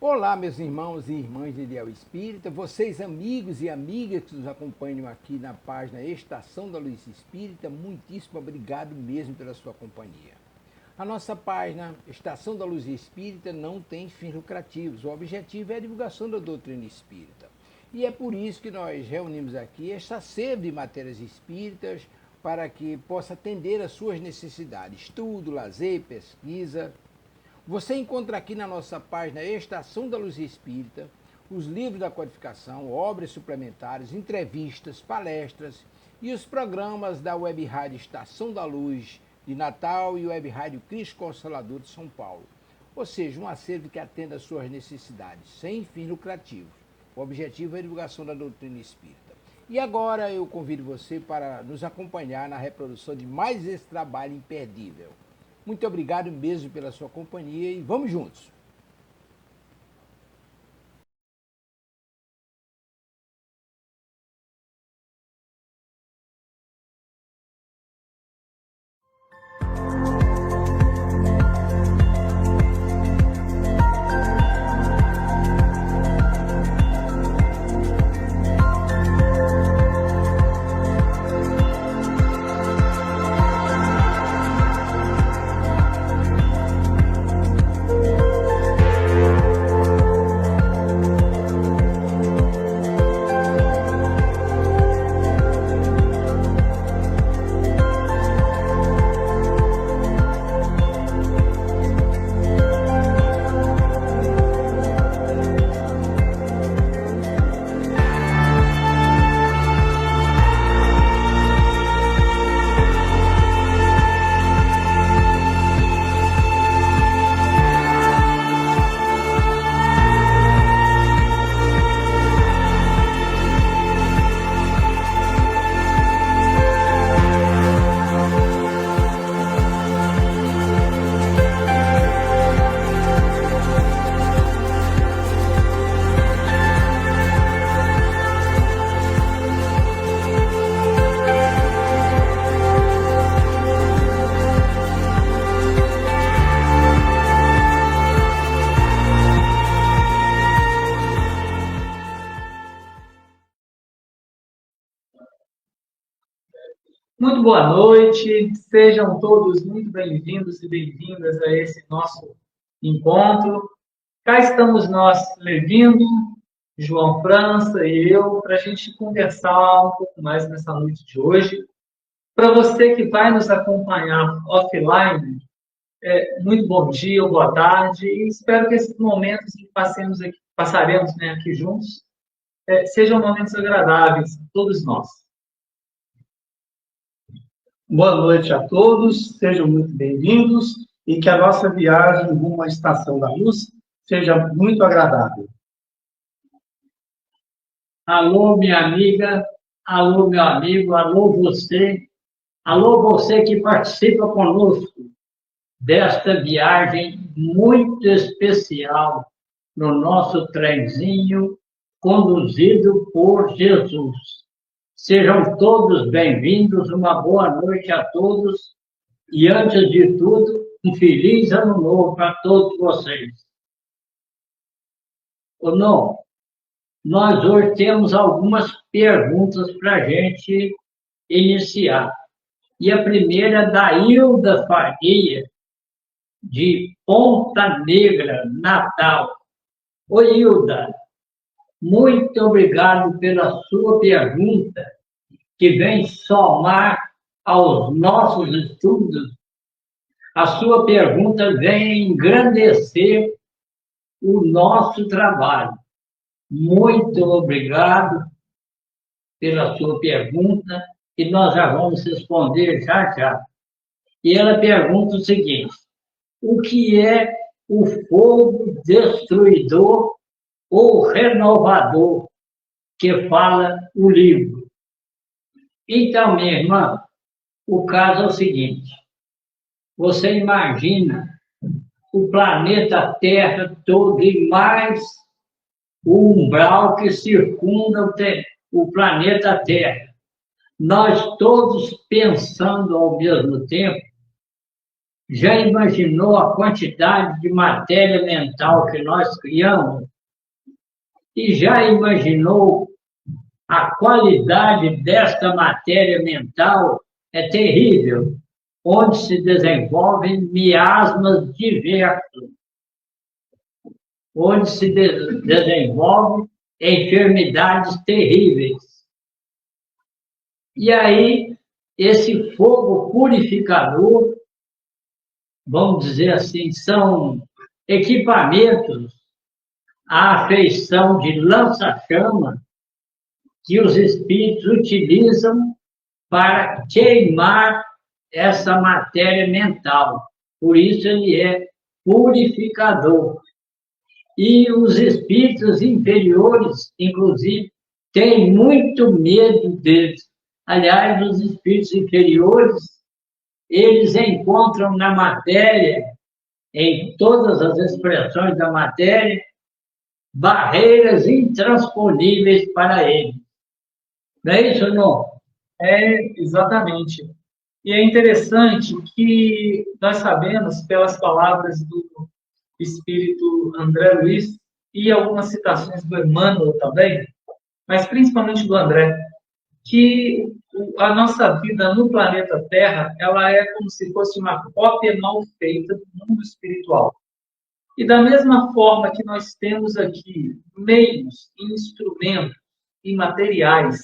Olá, meus irmãos e irmãs de Ideal Espírita, vocês amigos e amigas que nos acompanham aqui na página Estação da Luz Espírita, muitíssimo obrigado mesmo pela sua companhia. A nossa página Estação da Luz Espírita não tem fins lucrativos, o objetivo é a divulgação da doutrina espírita. E é por isso que nós reunimos aqui esta sede de matérias espíritas para que possa atender às suas necessidades, estudo, lazer, pesquisa. Você encontra aqui na nossa página Estação da Luz Espírita os livros da codificação, obras suplementares, entrevistas, palestras e os programas da Web Rádio Estação da Luz de Natal e Web Rádio Cristo Consolador de São Paulo. Ou seja, um acervo que atenda às suas necessidades, sem fins lucrativos. O objetivo é a divulgação da doutrina espírita. E agora eu convido você para nos acompanhar na reprodução de mais esse trabalho imperdível. Muito obrigado mesmo pela sua companhia e vamos juntos! Muito boa noite, sejam todos muito bem-vindos e bem-vindas a esse nosso encontro. Cá estamos nós, Levino, João França e eu, para a gente conversar um pouco mais nessa noite de hoje. Para você que vai nos acompanhar offline, muito bom dia ou boa tarde, e espero que esses momentos que passaremos aqui juntos sejam momentos agradáveis para todos nós. Boa noite a todos, sejam muito bem-vindos e que a nossa viagem rumo à Estação da Luz seja muito agradável. Alô, minha amiga, alô, meu amigo, alô, você que participa conosco desta viagem muito especial no nosso trenzinho conduzido por Jesus. Sejam todos bem-vindos, uma boa noite a todos e, antes de tudo, um feliz ano novo para todos vocês. Não, nós hoje temos algumas perguntas para a gente iniciar. E a primeira é da Hilda Faria, de Ponta Negra, Natal. Oi, Hilda. Muito obrigado pela sua pergunta, que vem somar aos nossos estudos. A sua pergunta vem engrandecer o nosso trabalho. Muito obrigado pela sua pergunta, e nós já vamos responder já. E ela pergunta o seguinte: o que é o fogo destruidor ou renovador que fala o livro? Então, minha irmã, o caso é o seguinte: você imagina o planeta Terra todo e mais o umbral que circunda o planeta Terra. Nós todos pensando ao mesmo tempo Já imaginou a quantidade de matéria mental que nós criamos? E já imaginou a qualidade desta matéria mental? É terrível, onde se desenvolvem miasmas diversos, onde se desenvolvem enfermidades terríveis. E aí, esse fogo purificador, vamos dizer assim, são equipamentos à feição de lança-chama que os espíritos utilizam para queimar essa matéria mental. Por isso ele é purificador. E os espíritos inferiores, inclusive, têm muito medo deles. Aliás, os espíritos inferiores, eles encontram na matéria, em todas as expressões da matéria, barreiras intransponíveis para eles. Não é isso, não? É, exatamente. E é interessante que nós sabemos, pelas palavras do espírito André Luiz, e algumas citações do Emmanuel também, mas principalmente do André, que a nossa vida no planeta Terra, ela é como se fosse uma cópia mal feita do mundo espiritual. E da mesma forma que nós temos aqui meios, instrumentos e materiais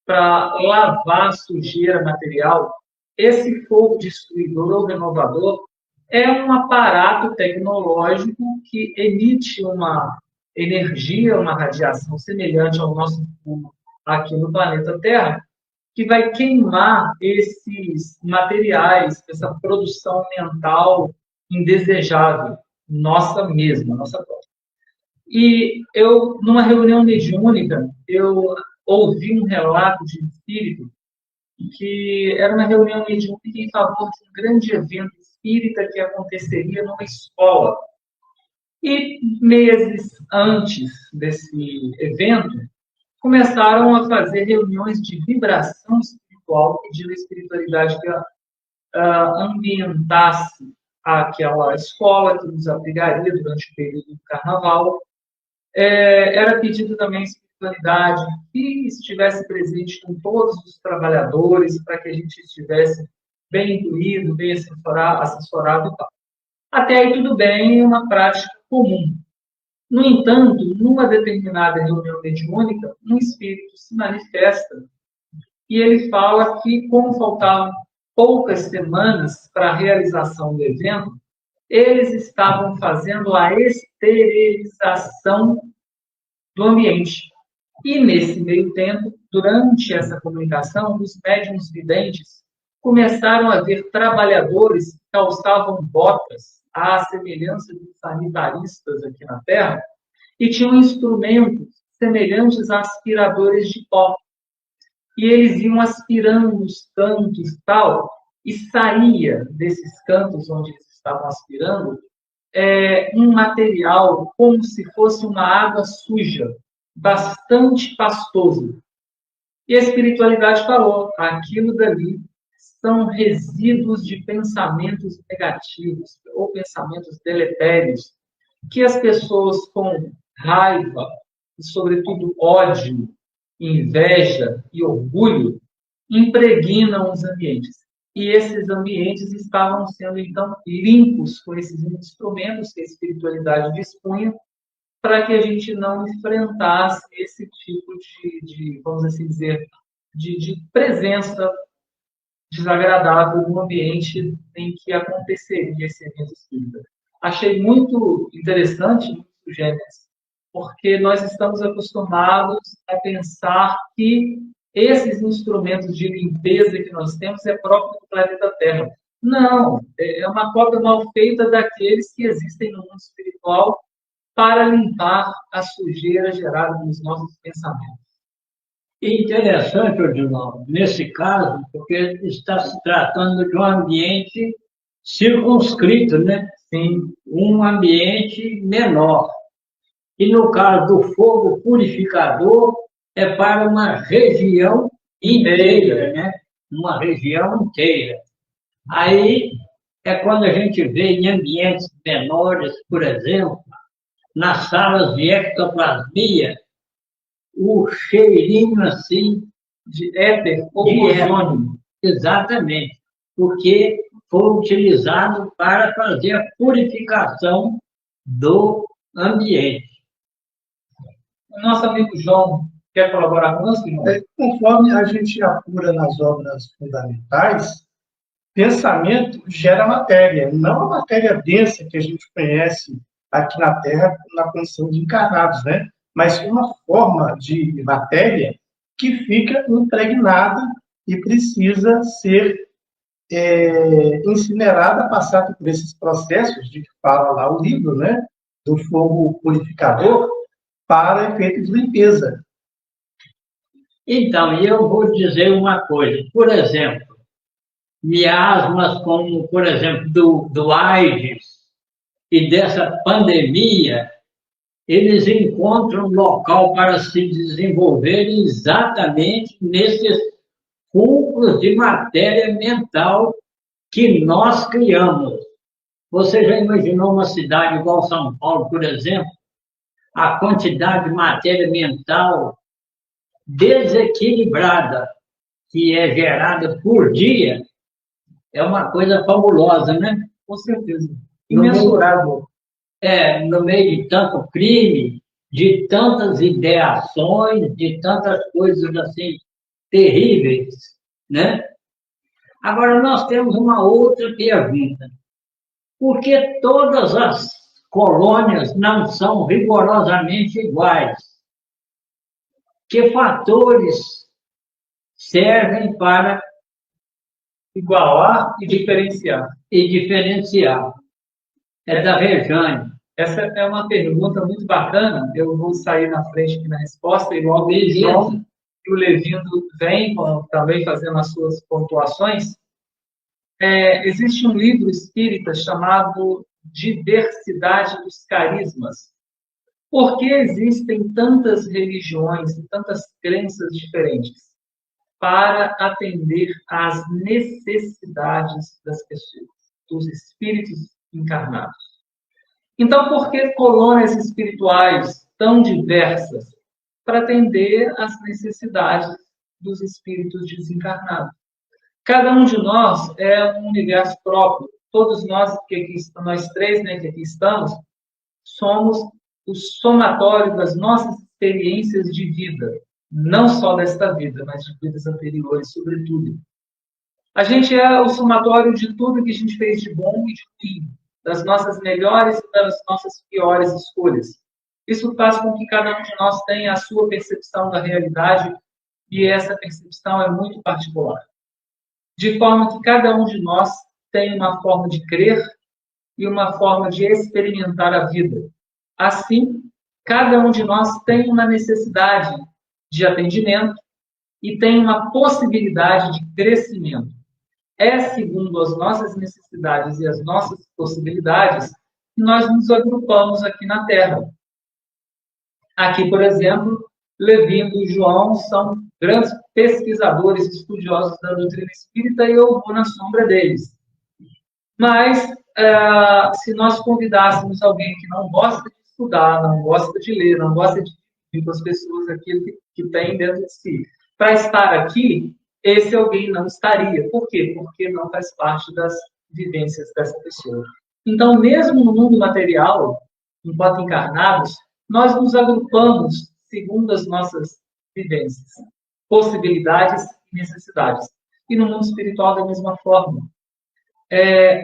para lavar a sujeira material, esse fogo destruidor ou renovador é um aparato tecnológico que emite uma energia, uma radiação semelhante ao nosso fogo aqui no planeta Terra, que vai queimar esses materiais, essa produção mental indesejável, nossa mesma, nossa própria. E eu, numa reunião mediúnica, eu ouvi um relato de espírito que era uma reunião mediúnica em favor de um grande evento espírita que aconteceria numa escola. E meses antes desse evento, começaram a fazer reuniões de vibração espiritual, pedindo a espiritualidade que ambientasse aquela escola que nos abrigaria durante o período do carnaval. Era pedido também a espiritualidade que estivesse presente com todos os trabalhadores, para que a gente estivesse bem incluído, bem assessorado e tal. Até aí tudo bem, é uma prática comum. No entanto, numa determinada reunião mediúnica, um espírito se manifesta e ele fala que, como faltavam poucas semanas para a realização do evento, eles estavam fazendo a esterilização do ambiente. E, nesse meio tempo, durante essa comunicação, os médiuns videntes começaram a ver trabalhadores que calçavam botas à semelhança de sanitaristas aqui na Terra e tinham instrumentos semelhantes a aspiradores de pó. E eles iam aspirando os cantos tal, e saía desses cantos onde eles estavam aspirando um material como se fosse uma água suja, bastante pastoso. E a espiritualidade falou, aquilo dali são resíduos de pensamentos negativos ou pensamentos deletérios que as pessoas com raiva e, sobretudo, ódio, inveja e orgulho impregnam os ambientes. E esses ambientes estavam sendo, então, limpos com esses instrumentos que a espiritualidade dispunha para que a gente não enfrentasse esse tipo de vamos assim dizer, de presença desagradável no ambiente em que aconteceria esse evento espírita. Achei muito interessante, muito Gênesis, porque nós estamos acostumados a pensar que esses instrumentos de limpeza que nós temos é próprio do planeta Terra. Não, é uma cópia mal feita daqueles que existem no mundo espiritual para limpar a sujeira gerada nos nossos pensamentos. Interessante, Odilon, nesse caso, porque está se tratando de um ambiente circunscrito, né? Sim. Um ambiente menor. E no caso do fogo purificador, é para uma região inteira, né? Uma região inteira. Aí é quando a gente vê em ambientes menores, por exemplo, nas salas de ectoplasmia, o cheirinho assim De éter ou de ozônio. exatamente, porque foi utilizado para fazer a purificação do ambiente. O nosso amigo João quer colaborar conosco, João? Conforme a gente apura nas obras fundamentais, pensamento gera matéria, não a matéria densa que a gente conhece aqui na Terra na condição de encarnados, né? Mas uma forma de matéria que fica impregnada e precisa ser incinerada, passar por esses processos de que fala lá o livro, né? Do fogo purificador para efeito de limpeza. Então, eu vou dizer uma coisa. Por exemplo, miasmas como, por exemplo, do AIDS e dessa pandemia, eles encontram local para se desenvolverem exatamente nesses cúmulos de matéria mental que nós criamos. Você já imaginou uma cidade igual São Paulo, por exemplo? A quantidade de matéria mental desequilibrada que é gerada por dia é uma coisa fabulosa, né? Com certeza. Imensurável. No meio de tanto crime, de tantas ideações, de tantas coisas assim terríveis, né? Agora, nós temos uma outra pergunta. Por que todas as colônias não são rigorosamente iguais? Que fatores servem para igualar e diferenciar? É da Rejane. Essa é uma pergunta muito bacana. Eu vou sair na frente aqui na resposta, igual o João e o Levindo vem também fazendo as suas pontuações. Existe um livro espírita chamado Diversidade dos Carismas. Por que existem tantas religiões e tantas crenças diferentes? Para atender às necessidades das pessoas, dos espíritos encarnados. Então, por que colônias espirituais tão diversas? Para atender às necessidades dos espíritos desencarnados. Cada um de nós é um universo próprio. Todos nós, nós três, né, que aqui estamos, somos o somatório das nossas experiências de vida. Não só desta vida, mas de vidas anteriores, sobretudo. A gente é o somatório de tudo que a gente fez de bom e de ruim, das nossas melhores e das nossas piores escolhas. Isso faz com que cada um de nós tenha a sua percepção da realidade, e essa percepção é muito particular. De forma que cada um de nós tem uma forma de crer e uma forma de experimentar a vida. Assim, cada um de nós tem uma necessidade de atendimento e tem uma possibilidade de crescimento. É segundo as nossas necessidades e as nossas possibilidades que nós nos agrupamos aqui na Terra. Aqui, por exemplo, Levindo e João são grandes pesquisadores estudiosos da doutrina espírita e eu vou na sombra deles. Mas, se nós convidássemos alguém que não gosta de estudar, não gosta de ler, não gosta de viver com as pessoas aquilo que tem dentro de si, para estar aqui, esse alguém não estaria. Por quê? Porque não faz parte das vivências dessa pessoa. Então, mesmo no mundo material, enquanto encarnados, nós nos agrupamos segundo as nossas vivências, possibilidades e necessidades. E no mundo espiritual, da mesma forma.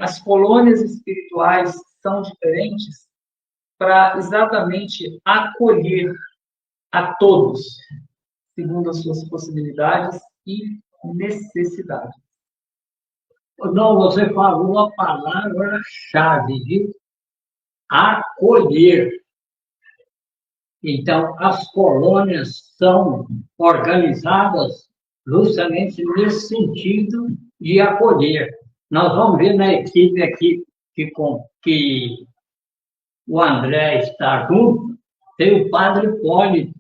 As colônias espirituais são diferentes para exatamente acolher a todos, segundo as suas possibilidades e necessidades. Não, você falou a palavra-chave de acolher. Então, as colônias são organizadas justamente nesse sentido de acolher. Nós vamos ver na equipe aqui que o André está junto, tem o padre Hipólito.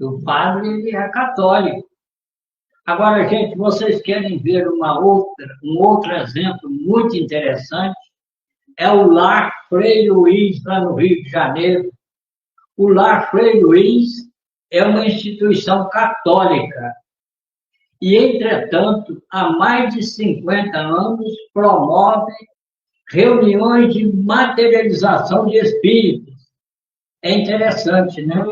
O padre é católico. Agora, gente, vocês querem ver um outro exemplo muito interessante? É o Lar Frei Luiz, lá no Rio de Janeiro. O Lar Frei Luiz é uma instituição católica e, entretanto, há mais de 50 anos promove reuniões de materialização de espíritos. É interessante, né?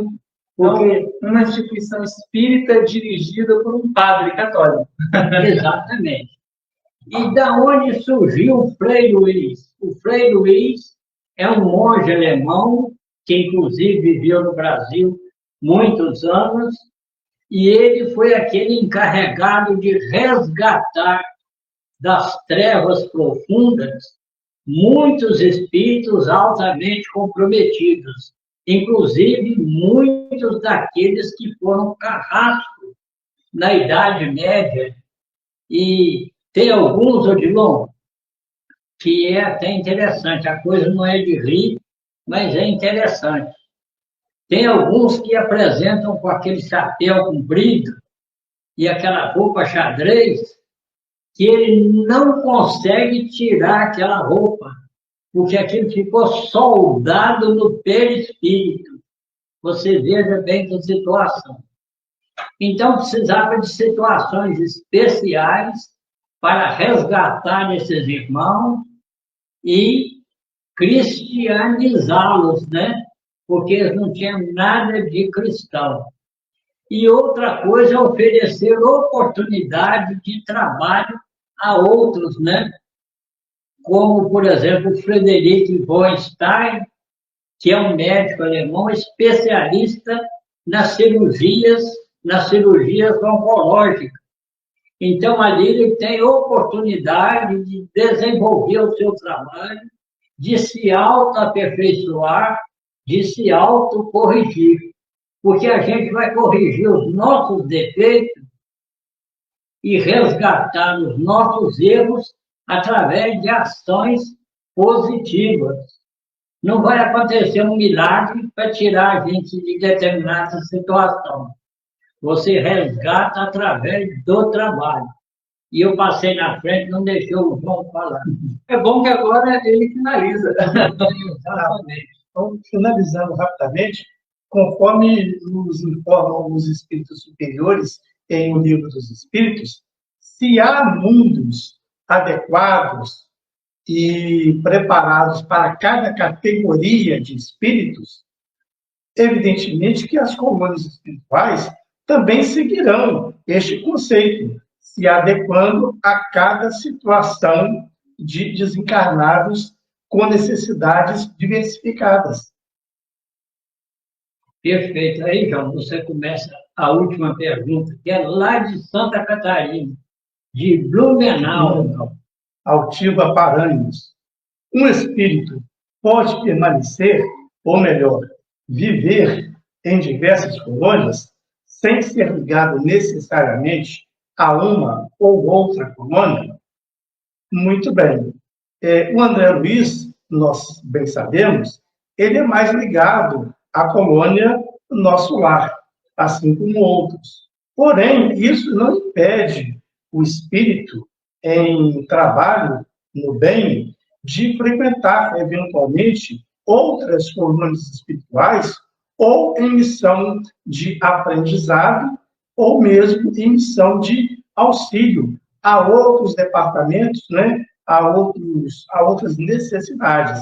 Porque uma instituição espírita dirigida por um padre católico. Exatamente. E da onde surgiu o Frei Luiz? O Frei Luiz é um monge alemão que, inclusive, viveu no Brasil muitos anos, e ele foi aquele encarregado de resgatar das trevas profundas muitos espíritos altamente comprometidos, inclusive muitos daqueles que foram carrascos na Idade Média. E tem alguns, Odilon, que é até interessante. A coisa não é de rir, mas é interessante. Tem alguns que apresentam com aquele chapéu comprido e aquela roupa xadrez, que ele não consegue tirar aquela roupa, porque aquilo ficou soldado no perispírito. Você veja bem que situação. Então, precisava de situações especiais para resgatar esses irmãos e cristianizá-los, né? Porque eles não tinham nada de cristão. E outra coisa é oferecer oportunidade de trabalho a outros, né? Como, por exemplo, Frederic von Stein, que é um médico alemão especialista nas cirurgias oncológicas. Então, ali ele tem oportunidade de desenvolver o seu trabalho, de se auto-aperfeiçoar, de se autocorrigir. Porque a gente vai corrigir os nossos defeitos e resgatar os nossos erros através de ações positivas. Não vai acontecer um milagre para tirar a gente de determinada situação. Você resgata através do trabalho. E eu passei na frente, não deixou o João falar. É bom que agora ele finaliza. Exatamente. Então, finalizando rapidamente, conforme nos informam os espíritos superiores em O Livro dos Espíritos, se há mundos adequados e preparados para cada categoria de espíritos, evidentemente que as colônias espirituais também seguirão este conceito, se adequando a cada situação de desencarnados com necessidades diversificadas. Perfeito. Aí, João, você começa a última pergunta, que é lá de Santa Catarina, de Blumenau. Altiva Paranhos. Um espírito pode permanecer, ou melhor, viver em diversas colônias, sem ser ligado necessariamente a uma ou outra colônia? Muito bem. O André Luiz, nós bem sabemos, ele é mais ligado à colônia Nosso Lar, assim como outros. Porém, isso não impede o espírito em trabalho no bem de frequentar, eventualmente, outras colônias espirituais ou em missão de aprendizado ou mesmo em missão de auxílio a outros departamentos, né, a outras necessidades.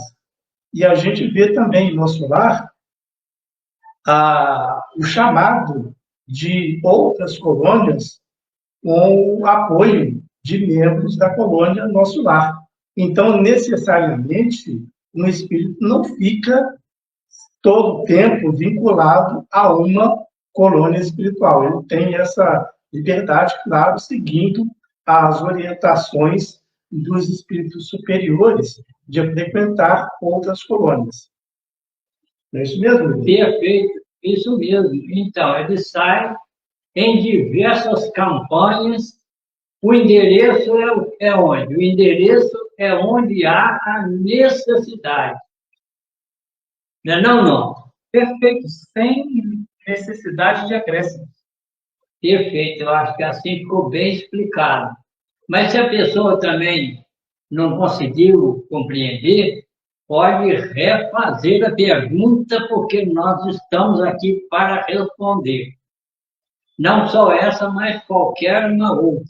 E a gente vê também em Nosso Lar o chamado de outras colônias com o apoio de membros da colônia Nosso Lar. Então, necessariamente, um espírito não fica todo o tempo vinculado a uma colônia espiritual. Ele tem essa liberdade, claro, seguindo as orientações dos espíritos superiores de frequentar outras colônias. Não é isso mesmo? Perfeito, isso mesmo. Então, ele sai em diversas campanhas. O endereço é onde? O endereço é onde há a necessidade. Não é não? Perfeito, sem necessidade de acréscimo. Perfeito, eu acho que assim ficou bem explicado. Mas se a pessoa também não conseguiu compreender, pode refazer a pergunta, porque nós estamos aqui para responder. Não só essa, mas qualquer uma outra.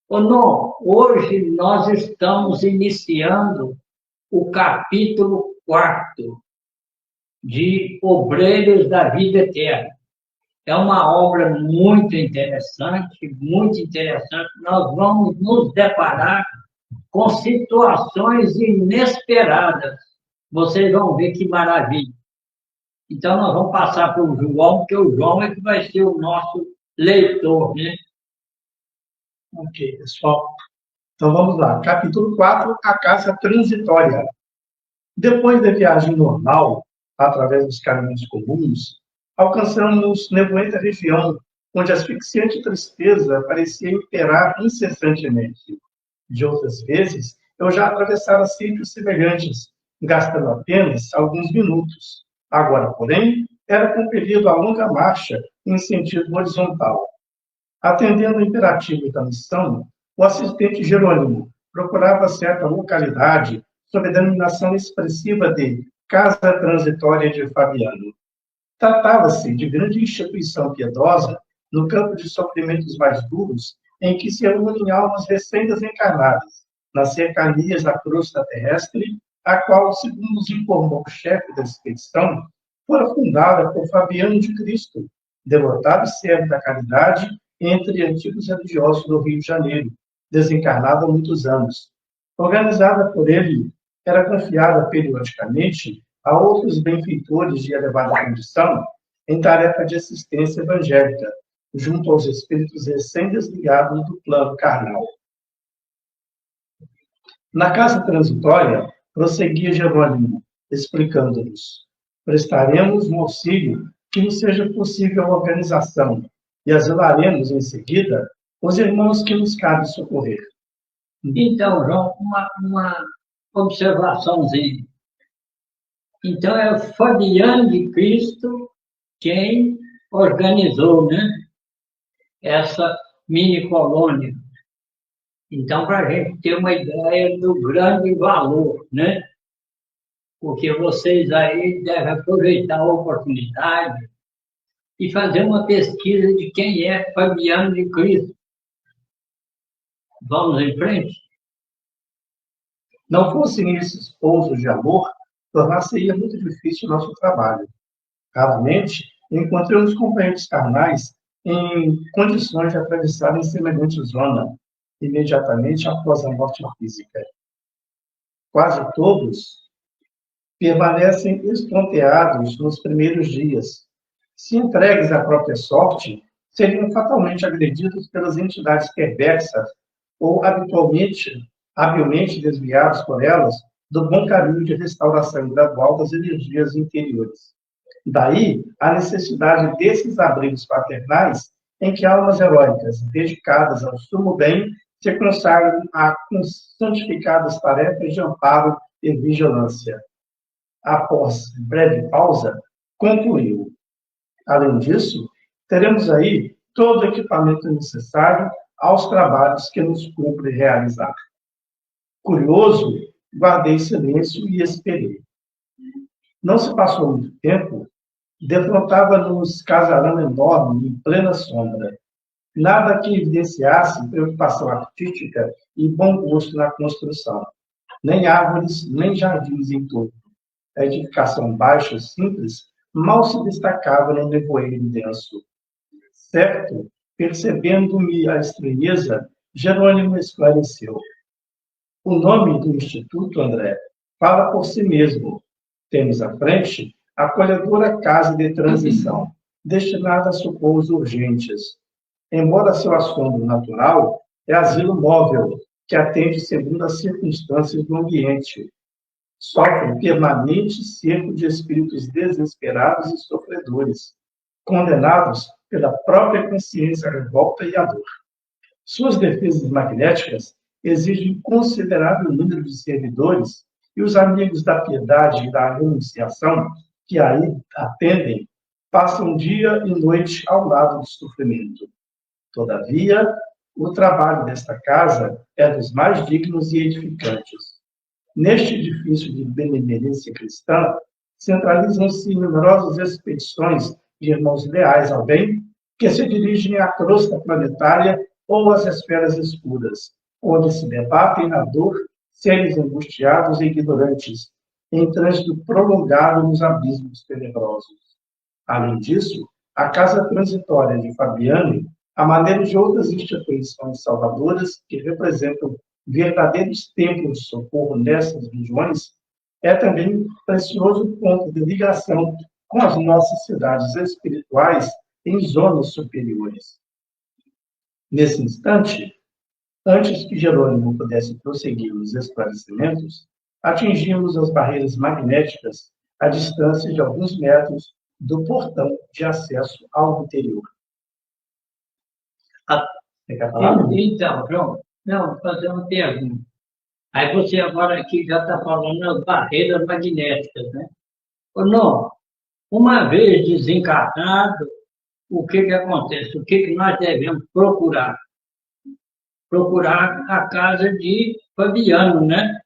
Ô, não, hoje nós estamos iniciando o capítulo 4 de Obreiros da Vida Eterna. É uma obra muito interessante, muito interessante. Nós vamos nos deparar com situações inesperadas. Vocês vão ver que maravilha. Então, nós vamos passar para o João, porque o João é que vai ser o nosso leitor, né? Ok, pessoal. Então vamos lá. Capítulo 4, a casa transitória. Depois da viagem normal, através dos caminhos comuns, alcançamos nevoenta região, onde a asfixiante tristeza parecia imperar incessantemente. De outras vezes, eu já atravessara sítios semelhantes, gastando apenas alguns minutos. Agora, porém, era compelido a longa marcha em sentido horizontal. Atendendo ao imperativo da missão, o assistente Jerônimo procurava certa localidade sob a denominação expressiva de Casa Transitória de Fabiano. Tratava-se de grande instituição piedosa no campo de sofrimentos mais duros, em que se reúnem almas recém-desencarnadas, nas cercanias da crosta terrestre, a qual, segundo nos informou o chefe da expedição, fora fundada por Fabiano de Cristo, devotado e servo da caridade entre antigos religiosos do Rio de Janeiro, desencarnado há muitos anos. Organizada por ele, era confiada periodicamente a outros benfeitores de elevada condição em tarefa de assistência evangélica, junto aos espíritos recém-desligados do plano carnal. Na casa transitória, prosseguia Jerônimo, explicando-nos: prestaremos um auxílio que nos seja possível a organização e asilaremos em seguida os irmãos que nos cabe socorrer. Então, João, uma observaçãozinha. Então, é o Fabiano de Cristo quem organizou, né, essa mini colônia. Então, para a gente ter uma ideia do grande valor, né? Porque vocês aí devem aproveitar a oportunidade e fazer uma pesquisa de quem é Fabiano de Cristo. Vamos em frente? Não fossem esses pousos de amor, tornar-se-ia muito difícil o nosso trabalho. Raramente encontramos companheiros carnais em condições de atravessarem semelhante zona, imediatamente após a morte física. Quase todos permanecem estonteados nos primeiros dias. Se entregues à própria sorte, seriam fatalmente agredidos pelas entidades perversas ou habilmente desviados por elas do bom caminho de restauração gradual das energias interiores. Daí a necessidade desses abrigos paternais em que almas heróicas, dedicadas ao sumo bem, se consagram a santificadas tarefas de amparo e vigilância. Após breve pausa, concluiu: além disso, teremos aí todo o equipamento necessário aos trabalhos que nos cumpre realizar. Curioso, guardei silêncio e esperei. Não se passou muito tempo, defrontava-nos casarão enorme em plena sombra. Nada que evidenciasse preocupação artística e bom gosto na construção. Nem árvores, nem jardins em torno. A edificação baixa e simples mal se destacava no nevoeiro denso. Certo, percebendo-me a estranheza, Jerônimo esclareceu: o nome do Instituto, André, fala por si mesmo. Temos à frente a acolhedora Casa de Transição, destinada a socorros urgentes. Embora seu assombro natural, é asilo móvel, que atende segundo as circunstâncias do ambiente. Sofre permanente cerco de espíritos desesperados e sofredores, condenados pela própria consciência à revolta e à dor. Suas defesas magnéticas exigem considerável número de servidores e os amigos da piedade e da renunciação que aí atendem passam dia e noite ao lado do sofrimento. Todavia, o trabalho desta casa é dos mais dignos e edificantes. Neste edifício de benemerência cristã, centralizam-se numerosas expedições de irmãos leais ao bem, que se dirigem à crosta planetária ou às esferas escuras, onde se debatem na dor seres angustiados e ignorantes, em trânsito prolongado nos abismos tenebrosos. Além disso, a casa transitória de Fabiano, a maneira de outras instituições salvadoras que representam verdadeiros templos de socorro nessas regiões, é também um precioso ponto de ligação com as nossas cidades espirituais em zonas superiores. Nesse instante, antes que Jerônimo pudesse prosseguir nos esclarecimentos, atingimos as barreiras magnéticas à distância de alguns metros do portão de acesso ao interior. Então, João, não, vou fazer uma pergunta. Aí você agora aqui já está falando das barreiras magnéticas, né? Ou não, uma vez desencarnado, o que acontece? O que nós devemos procurar? Procurar a casa de Fabiano, né?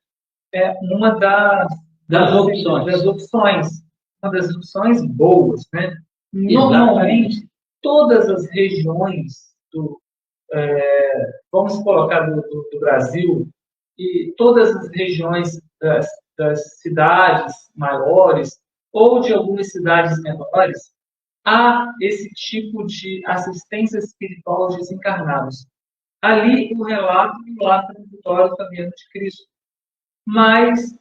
É uma das opções. Uma das opções boas, né? Normalmente, todas as regiões vamos colocar do Brasil, e todas as regiões das cidades maiores ou de algumas cidades menores, há esse tipo de assistência espiritual aos desencarnados. Ali o relato do lar transitório Fabiano de Cristo. Mas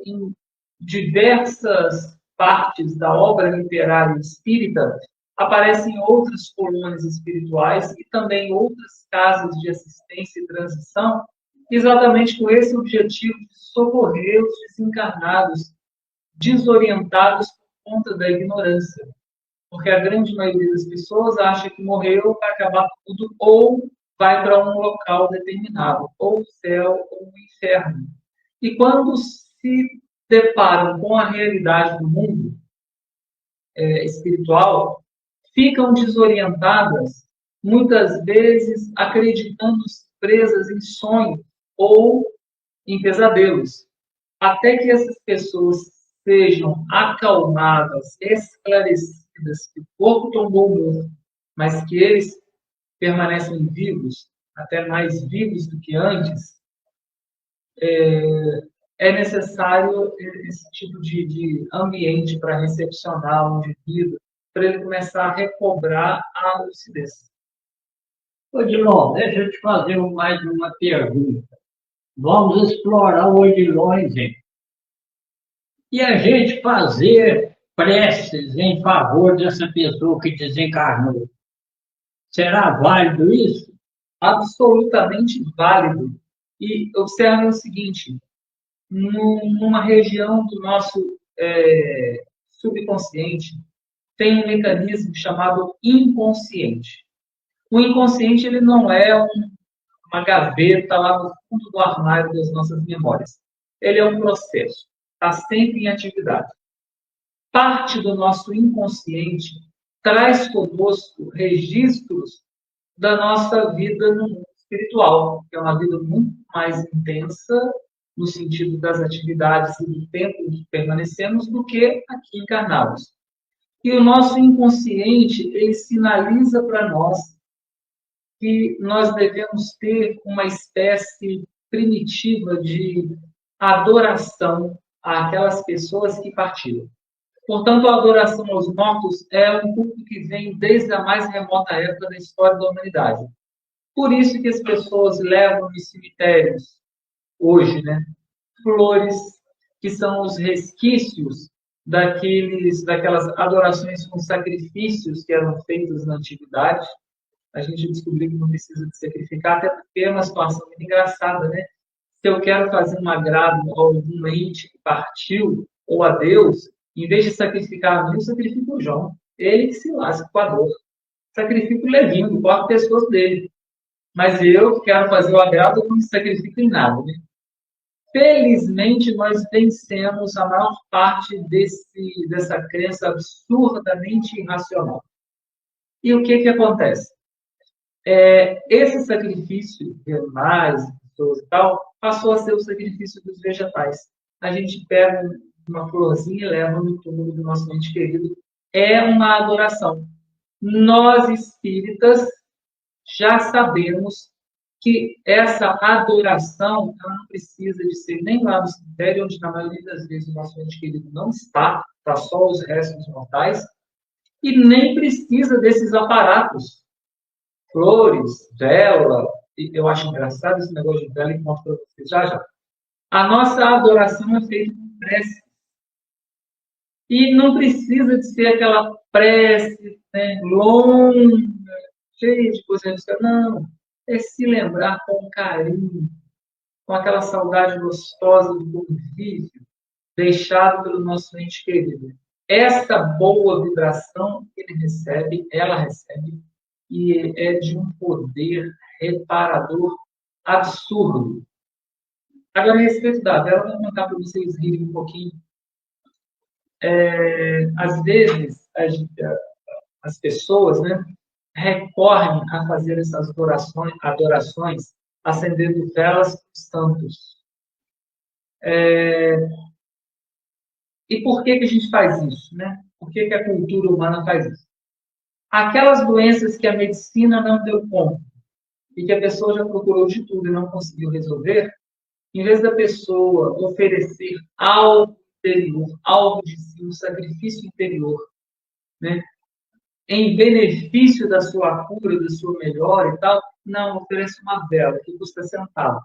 em diversas partes da obra literária espírita aparecem outras colônias espirituais e também outras casas de assistência e transição, exatamente com esse objetivo de socorrer os desencarnados desorientados por conta da ignorância. Porque a grande maioria das pessoas acha que morreu, vai acabar tudo, ou vai para um local determinado, ou o céu ou o inferno. E quando se deparam com a realidade do mundo espiritual, ficam desorientadas, muitas vezes acreditando presas em sonhos ou em pesadelos, até que essas pessoas sejam acalmadas, esclarecidas, que o corpo tombou morto, mas que eles permanecem vivos, até mais vivos do que antes, é necessário esse tipo de ambiente para recepcionar o indivíduo, para ele começar a recobrar a lucidez. Odilon, deixa eu te fazer mais uma pergunta. Vamos explorar o Odilon, gente. E a gente fazer preces em favor dessa pessoa que desencarnou. Será válido isso? Absolutamente válido. E observe o seguinte, numa região do nosso subconsciente, tem um mecanismo chamado inconsciente. O inconsciente ele não é uma gaveta lá no fundo do armário das nossas memórias. Ele é um processo, está sempre em atividade. Parte do nosso inconsciente traz conosco registros da nossa vida no mundo espiritual, que é uma vida muito mais intensa no sentido das atividades e do tempo em que permanecemos do que aqui encarnados. E o nosso inconsciente, ele sinaliza para nós que nós devemos ter uma espécie primitiva de adoração àquelas pessoas que partiram. Portanto, a adoração aos mortos é um culto que vem desde a mais remota época da história da humanidade. Por isso que as pessoas levam nos cemitérios, hoje, flores, que são os resquícios daquelas adorações com sacrifícios que eram feitos na antiguidade. A gente descobriu que não precisa de sacrificar, até porque é uma situação muito engraçada, né? Se eu quero fazer um agrado a algum ente que partiu, ou a Deus, em vez de sacrificar a mim, eu sacrifico o João. Ele que se lasca com a dor. Sacrifico o Levinho, não corto pessoas dele. Mas eu que quero fazer o agrado, eu não me sacrifico em nada, né? Felizmente, nós vencemos a maior parte dessa crença absurdamente irracional. E o que acontece? Esse sacrifício de animais, pessoas e tal, passou a ser o sacrifício dos vegetais. A gente pega uma florzinha e leva no túmulo do nosso ente querido. É uma adoração. Nós, espíritas, já sabemos que essa adoração ela não precisa de ser nem lá no cemitério, onde na maioria das vezes o nosso ente querido não está só os restos mortais, e nem precisa desses aparatos, flores, vela. Eu acho engraçado esse negócio de vela, encontro para vocês já. A nossa adoração é feita com prece. E não precisa de ser aquela prece, né, longa, cheia de coisas. Não, é se lembrar com carinho, com aquela saudade gostosa do convívio deixado pelo nosso ente querido. Essa boa vibração ele recebe, ela recebe, e é de um poder reparador absurdo. Agora, a respeito da vela, eu vou contar para vocês rirem um pouquinho. Às vezes, as pessoas, né, recorrem a fazer essas adorações acendendo velas para os santos. E por que a gente faz isso? Né? Por que a cultura humana faz isso? Aquelas doenças que a medicina não deu conta e que a pessoa já procurou de tudo e não conseguiu resolver, em vez da pessoa oferecer algo interior, algo de si, um sacrifício interior, né? Em benefício da sua cura, da sua melhora e tal, não, oferece uma vela que custa centavo.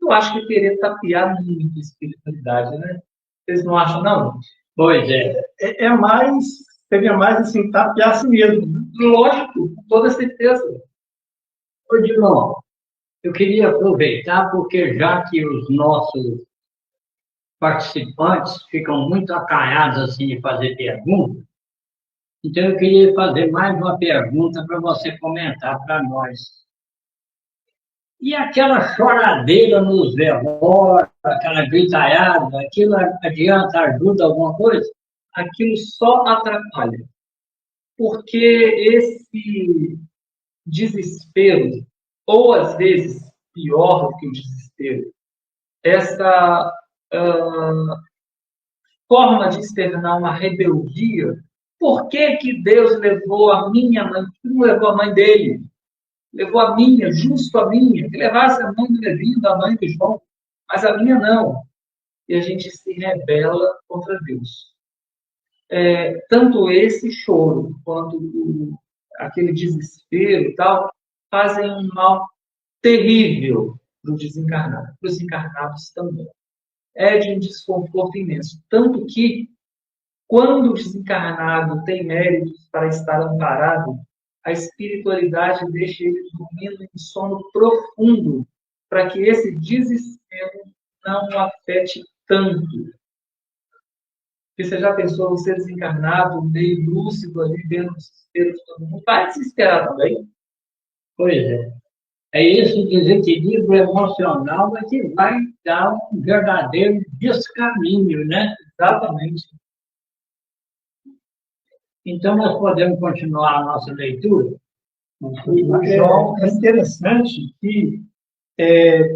Eu acho que querer tapear muito a espiritualidade, né? Vocês não acham, não? Pois é. Seria mais assim, tapear a si mesmo. Né? Lógico, com toda certeza. Ô, Dilon, eu queria aproveitar, porque já que os nossos participantes ficam muito acanhados assim de fazer perguntas, então eu queria fazer mais uma pergunta para você comentar para nós. E aquela choradeira nos velórios, aquela gritaiada, aquilo adianta, ajuda alguma coisa? Aquilo só atrapalha. Porque esse desespero, ou às vezes pior do que o desespero, essa forma de externar uma rebeldia. Por que Deus levou a minha mãe? Por que não levou a mãe dele? Levou a minha, justo a minha. Que levasse a mãe do Levinho, da mãe do João, mas a minha não. E a gente se rebela contra Deus. Tanto esse choro quanto aquele desespero e tal fazem um mal terrível para o desencarnado, para os encarnados também. É de um desconforto imenso. Tanto que, quando o desencarnado tem méritos para estar amparado, a espiritualidade deixa ele dormindo em sono profundo, para que esse desespero não o afete tanto. Porque você já pensou, você desencarnado, meio lúcido ali, vendo o desespero de todo mundo, vai desesperar também? Pois é. É esse desequilíbrio emocional que vai dar um verdadeiro descaminho, né? Exatamente. Então, nós podemos continuar a nossa leitura? João, é interessante que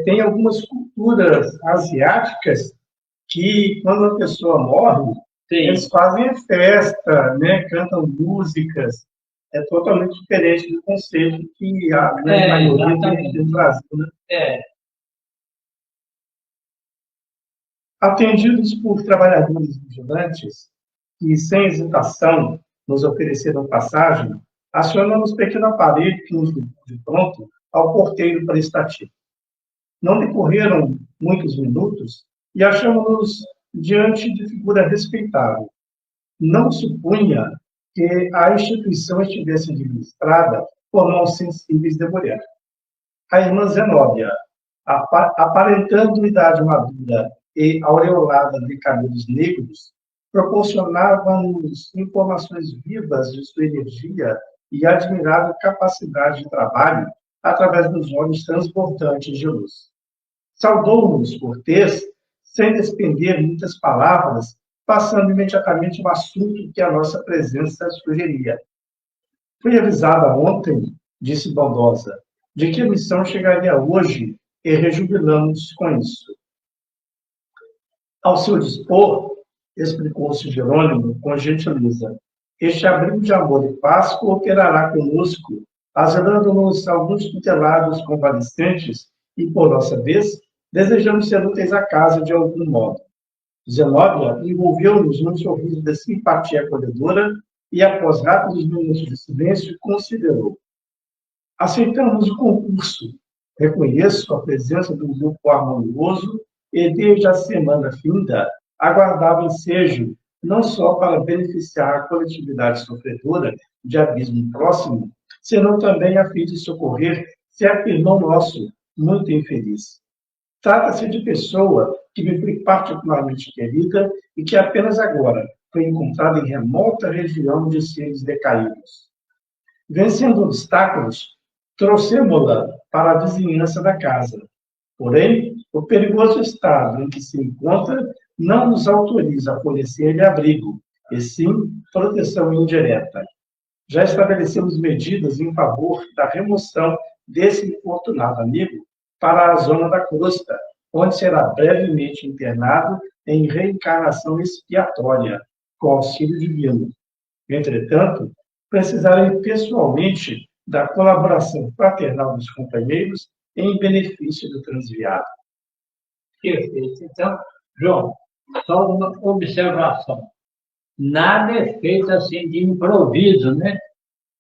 tem algumas culturas asiáticas que, quando a pessoa morre, eles fazem a festa, né? Cantam músicas. É totalmente diferente do conceito que a grande maioria tem no Brasil. Né? Atendidos por trabalhadores vigilantes que, sem hesitação, nos ofereceram passagem, acionamos pequeno aparelho que nos levou de pronto ao porteiro prestativo. Não decorreram muitos minutos e achamos-nos diante de figura respeitável. Não supunha que a instituição estivesse administrada por mãos sensíveis de mulher. A irmã Zenóbia, aparentando idade madura e aureolada de cabelos negros, proporcionava-nos informações vivas de sua energia e admirável capacidade de trabalho através dos olhos transbordantes de luz. Saudou-nos cortês sem despender muitas palavras, passando imediatamente ao assunto que a nossa presença sugeria. Fui avisada ontem, disse bondosa, de que a missão chegaria hoje e rejubilamos com isso. Ao seu dispor, explicou-se Jerônimo com gentileza, este abrigo de amor e paz cooperará conosco, ajudando-nos alguns tutelados convalescentes e, por nossa vez, desejamos ser úteis à casa de algum modo. Zenóbia envolveu-nos num sorriso de simpatia acolhedora e, após rápidos minutos de silêncio, considerou. Aceitamos o concurso. Reconheço a presença do grupo harmonioso e, desde a semana finda, aguardava ensejo, não só para beneficiar a coletividade sofredora de abismo próximo, senão também a fim de socorrer certo irmão nosso, muito infeliz. Trata-se de pessoa que me foi particularmente querida e que apenas agora foi encontrada em remota região de seres decaídos. Vencendo obstáculos, trouxemo-la para a vizinhança da casa. Porém, o perigoso estado em que se encontra não nos autoriza a fornecer-lhe abrigo, e sim proteção indireta. Já estabelecemos medidas em favor da remoção desse infortunado amigo para a zona da crosta, onde será brevemente internado em reencarnação expiatória, com auxílio divino. Entretanto, precisarei pessoalmente da colaboração fraternal dos companheiros em benefício do transviado. Perfeito. Então, João, só uma observação. Nada é feito assim de improviso, né?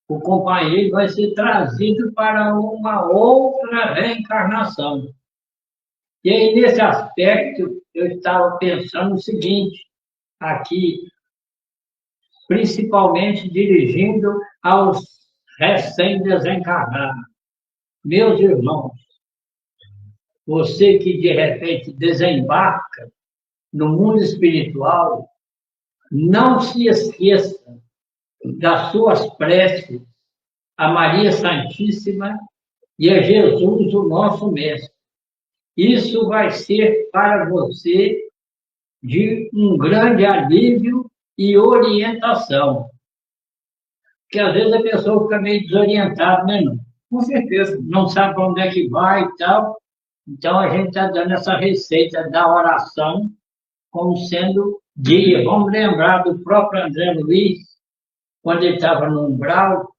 O companheiro vai ser trazido para uma outra reencarnação. E aí, nesse aspecto, eu estava pensando o seguinte, aqui, principalmente dirigindo aos recém-desencarnados. Meus irmãos, você que de repente desembarca no mundo espiritual, não se esqueça das suas preces a Maria Santíssima e a Jesus, o nosso Mestre. Isso vai ser para você de um grande alívio e orientação. Porque às vezes a pessoa fica meio desorientada, né? Não? Com certeza. Não sabe para onde é que vai e tal. Então a gente está dando essa receita da oração como sendo guia. Vamos lembrar do próprio André Luiz, quando ele estava no umbral,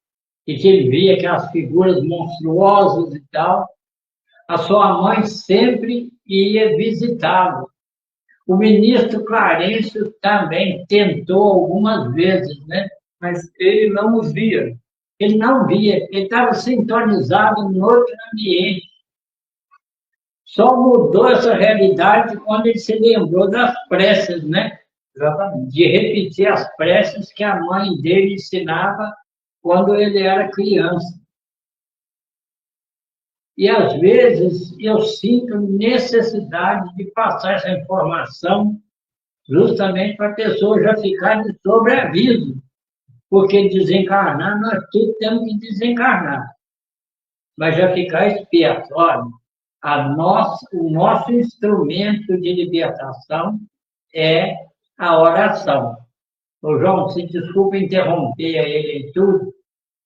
e que ele via aquelas figuras monstruosas e tal, a sua mãe sempre ia visitá-lo. O ministro Clarencio também tentou algumas vezes, né? Mas ele não os via. Ele não via, ele estava sintonizado em outro ambiente. Só mudou essa realidade quando ele se lembrou das preces, né? Exatamente. De repetir as preces que a mãe dele ensinava quando ele era criança. E, às vezes, eu sinto necessidade de passar essa informação justamente para a pessoa já ficar de sobreaviso, porque desencarnar, nós todos temos que desencarnar. Mas já ficar expiatório, o nosso instrumento de libertação é a oração. Ô, João, se desculpa interromper ele e tudo,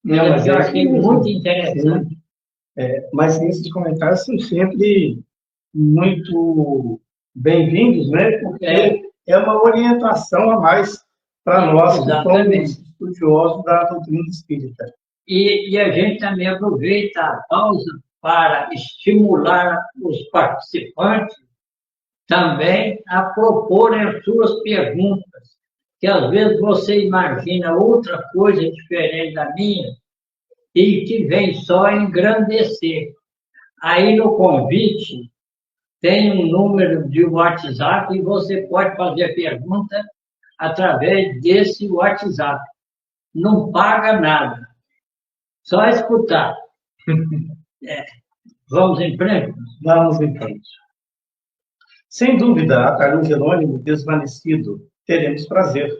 mas eu achei muito interessante. Mas esses comentários são sempre muito bem-vindos, né? Porque é uma orientação a mais para nós que somos estudiosos da doutrina espírita. E a gente também aproveita a pausa para estimular os participantes também a proporem as suas perguntas, que às vezes você imagina outra coisa diferente da minha, e que vem só engrandecer. Aí no convite tem um número de WhatsApp e você pode fazer a pergunta através desse WhatsApp. Não paga nada, só escutar. Vamos em frente? Vamos em frente. Sem dúvida, a Carlos Jerônimo desvanecido, teremos prazer.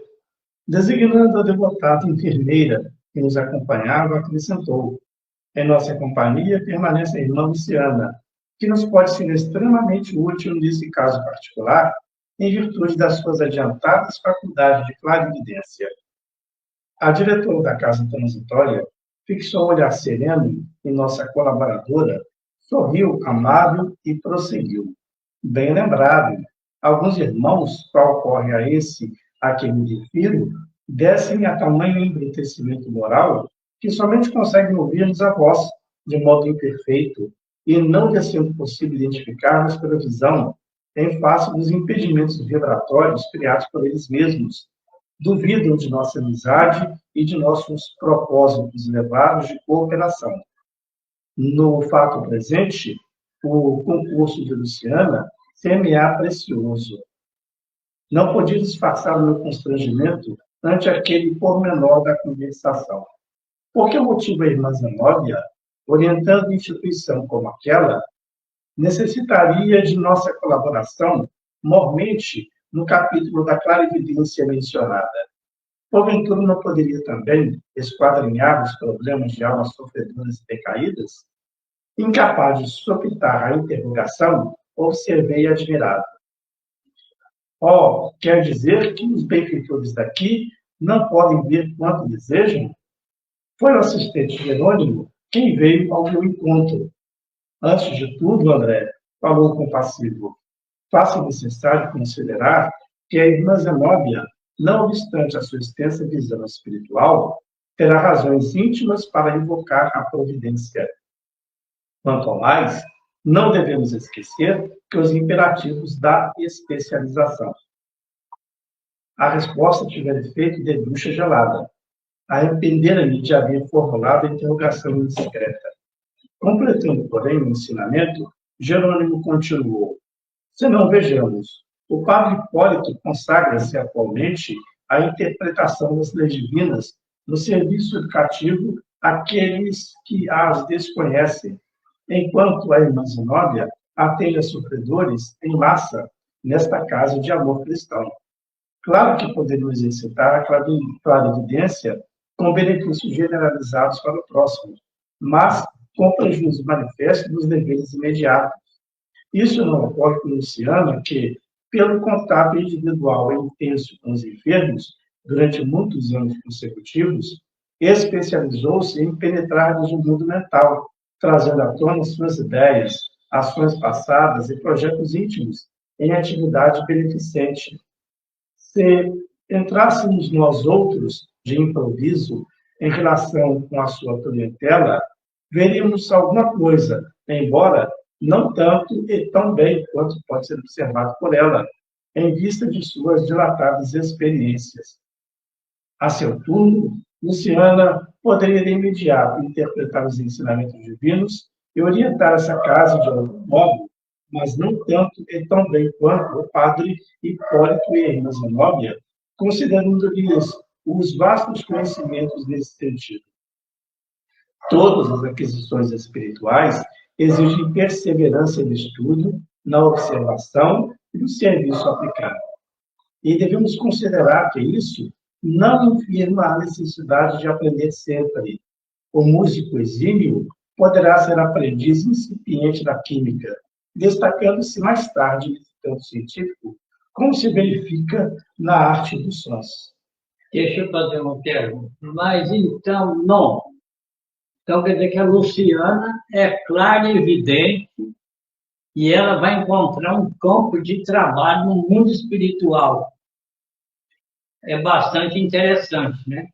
Designando a devotada enfermeira que nos acompanhava, acrescentou: em nossa companhia permanece a irmã Luciana, que nos pode ser extremamente útil nesse caso particular, em virtude das suas adiantadas faculdades de clarividência. A diretora da casa transitória fixou um olhar sereno em nossa colaboradora, sorriu amável e prosseguiu. Bem lembrado, alguns irmãos, qual ocorre a esse a que me refiro, descem a tamanho embrutecimento moral que somente conseguem ouvir-nos a voz de modo imperfeito e não lhe sendo possível identificar-nos pela visão em face dos impedimentos vibratórios criados por eles mesmos. Duvidam de nossa amizade e de nossos propósitos elevados de cooperação. No fato presente, o concurso de Luciana se-me-á precioso. Não podia disfarçar o meu constrangimento ante aquele pormenor da conversação. Por que motivo a irmã Zenóbia, orientando instituição como aquela, necessitaria de nossa colaboração, mormente, no capítulo da clarividência mencionada? Porventura não poderia também esquadrinhar os problemas de almas sofredoras e decaídas? Incapaz de sopitar a interrogação, observei admirado. Oh, quer dizer que os benfeitores daqui não podem ver quanto desejam? Foi o assistente Jerônimo quem veio ao meu encontro. Antes de tudo, André, falou compassivo, faça necessário considerar que a irmã Zenóbia, não obstante a sua extensa visão espiritual, terá razões íntimas para invocar a providência. Quanto ao mais, não devemos esquecer que os imperativos da especialização. A resposta tiver efeito de ducha gelada. Arrependera-me de haver formulado a interrogação indiscreta. Completando, porém, o ensinamento, Jerônimo continuou. Se não vejamos, o padre Hipólito consagra-se atualmente à interpretação das leis divinas no serviço educativo àqueles que as desconhecem, enquanto a irmã Zenóbia atende a sofredores em massa nesta casa de amor cristão. Claro que poderiam exercitar a clarividência com benefícios generalizados para o próximo, mas com prejuízo manifesto dos deveres imediatos. Isso não ocorre com Luciana, que, pelo contato individual e intenso com os enfermos, durante muitos anos consecutivos, especializou-se em penetrar-lhes o mundo mental, trazendo à tona suas ideias, ações passadas e projetos íntimos em atividade beneficente. Se entrássemos nós outros, de improviso, em relação com a sua clientela, veríamos alguma coisa, embora não tanto e tão bem quanto pode ser observado por ela, em vista de suas dilatadas experiências. A seu turno, Luciana poderia de imediato interpretar os ensinamentos divinos e orientar essa casa de algum modo, mas não tanto e tão bem quanto o padre Hipólito e a irmã Zenóbia, considerando-lhes os vastos conhecimentos nesse sentido. Todas as aquisições espirituais exigem perseverança no estudo, na observação e no serviço aplicado. E devemos considerar que isso não infirma a necessidade de aprender sempre. O músico exímio poderá ser aprendiz incipiente da química, destacando-se mais tarde nesse campo científico, como se verifica na arte dos sons. Deixa eu fazer uma pergunta. Mas então, não. Então, quer dizer que a Luciana é clara e evidente e ela vai encontrar um campo de trabalho no mundo espiritual. É bastante interessante, né?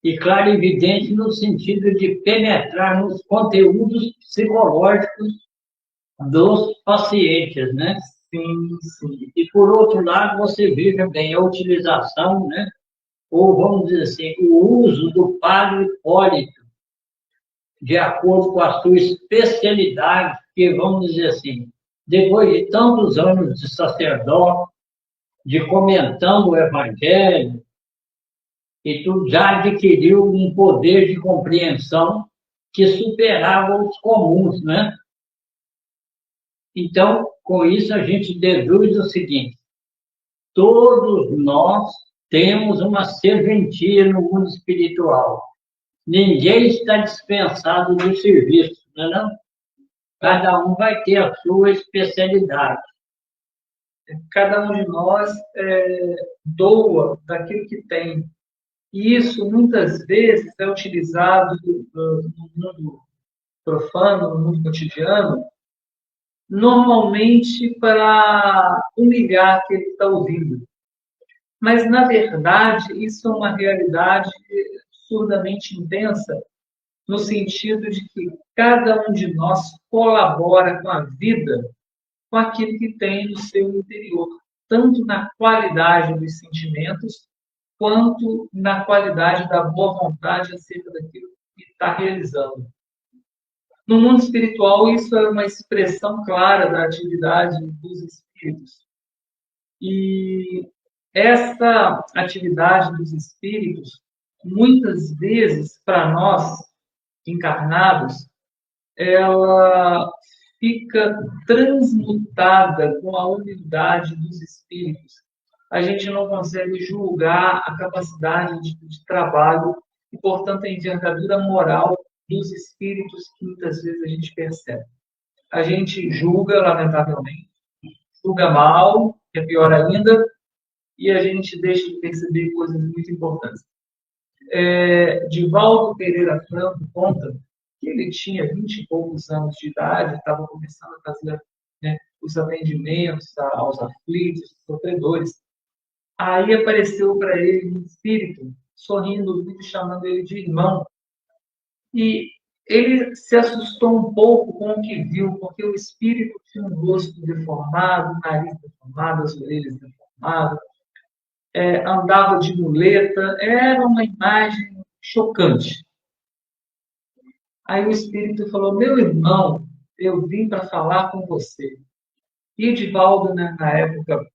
E claro e evidente no sentido de penetrar nos conteúdos psicológicos dos pacientes, né? Sim, sim. E, por outro lado, você veja bem a utilização, né? Ou, vamos dizer assim, o uso do padre Hipólito, de acordo com a sua especialidade, que, vamos dizer assim, depois de tantos anos de sacerdote, de comentando o Evangelho, e tudo, já adquiriu um poder de compreensão que superava os comuns, né? Então, com isso, a gente deduz o seguinte: todos nós temos uma serventia no mundo espiritual. Ninguém está dispensado do serviço, não é não? Cada um vai ter a sua especialidade. Cada um de nós doa daquilo que tem. E isso, muitas vezes, é utilizado no mundo profano, no mundo cotidiano, normalmente para humilhar aquele que está ouvindo. Mas, na verdade, isso é uma realidade absurdamente intensa, no sentido de que cada um de nós colabora com a vida, com aquilo que tem no seu interior, tanto na qualidade dos sentimentos, quanto na qualidade da boa vontade acerca daquilo que está realizando. No mundo espiritual, isso é uma expressão clara da atividade dos espíritos. E essa atividade dos espíritos, muitas vezes, para nós, encarnados, ela fica transmutada com a humildade dos espíritos. A gente não consegue julgar a capacidade de trabalho e, portanto, a envergadura moral dos espíritos que muitas vezes a gente percebe. A gente julga, lamentavelmente, julga mal, que é pior ainda, e a gente deixa de perceber coisas muito importantes. Divaldo Pereira Franco conta que ele tinha 20 e poucos anos de idade, estava começando a fazer os atendimentos aos aflitos, sofredores. Aí apareceu para ele um espírito, sorrindo muito, chamando ele de irmão. E ele se assustou um pouco com o que viu, porque o espírito tinha um rosto deformado, o nariz deformado, as orelhas deformadas, andava de muleta, era uma imagem chocante. Aí o espírito falou: meu irmão, eu vim para falar com você. E Edivaldo, na época,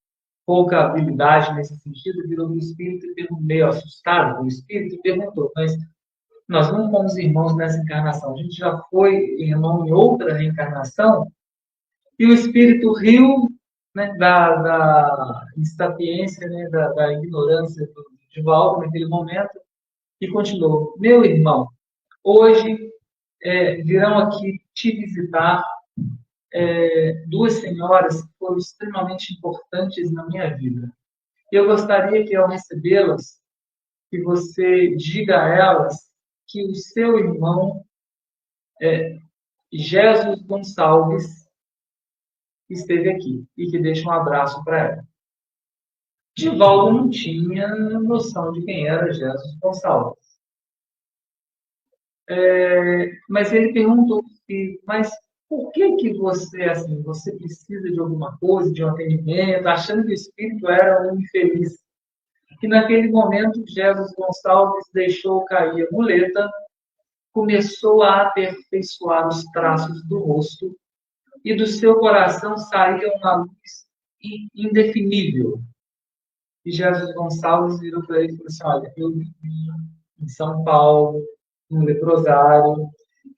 pouca habilidade nesse sentido, virou no espírito e meio assustado com o espírito e perguntou: mas nós não fomos irmãos nessa encarnação, a gente já foi irmão em outra reencarnação? E o espírito riu, da insapiência, da ignorância de Valdo naquele momento, e continuou: meu irmão, hoje virão aqui te visitar duas senhoras que foram extremamente importantes na minha vida. Eu gostaria que, ao recebê-las, que você diga a elas que o seu irmão, Jesus Gonçalves, esteve aqui e que deixe um abraço para ela. Divaldo não tinha noção de quem era Jesus Gonçalves. Mas ele perguntou: mas por que você, assim, você precisa de alguma coisa, de um atendimento, achando que o espírito era um infeliz? E naquele momento, Jesus Gonçalves deixou cair a muleta, começou a aperfeiçoar os traços do rosto, e do seu coração saía uma luz indefinível. E Jesus Gonçalves virou para ele e falou assim: olha, eu vivi em São Paulo, no leprosário,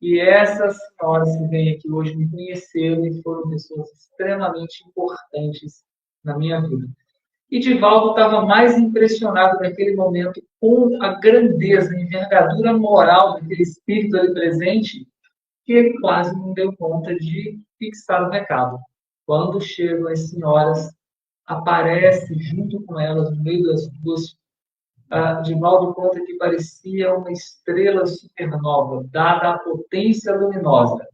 e essas senhoras que vêm aqui hoje me conheceram e foram pessoas extremamente importantes na minha vida. E Divaldo estava mais impressionado naquele momento com a grandeza, a envergadura moral daquele espírito ali presente, que ele quase não deu conta de fixar o recado. Quando chegam as senhoras, aparece junto com elas, no meio das duas, Divaldo conta que parecia uma estrela supernova, dada a potência luminosa.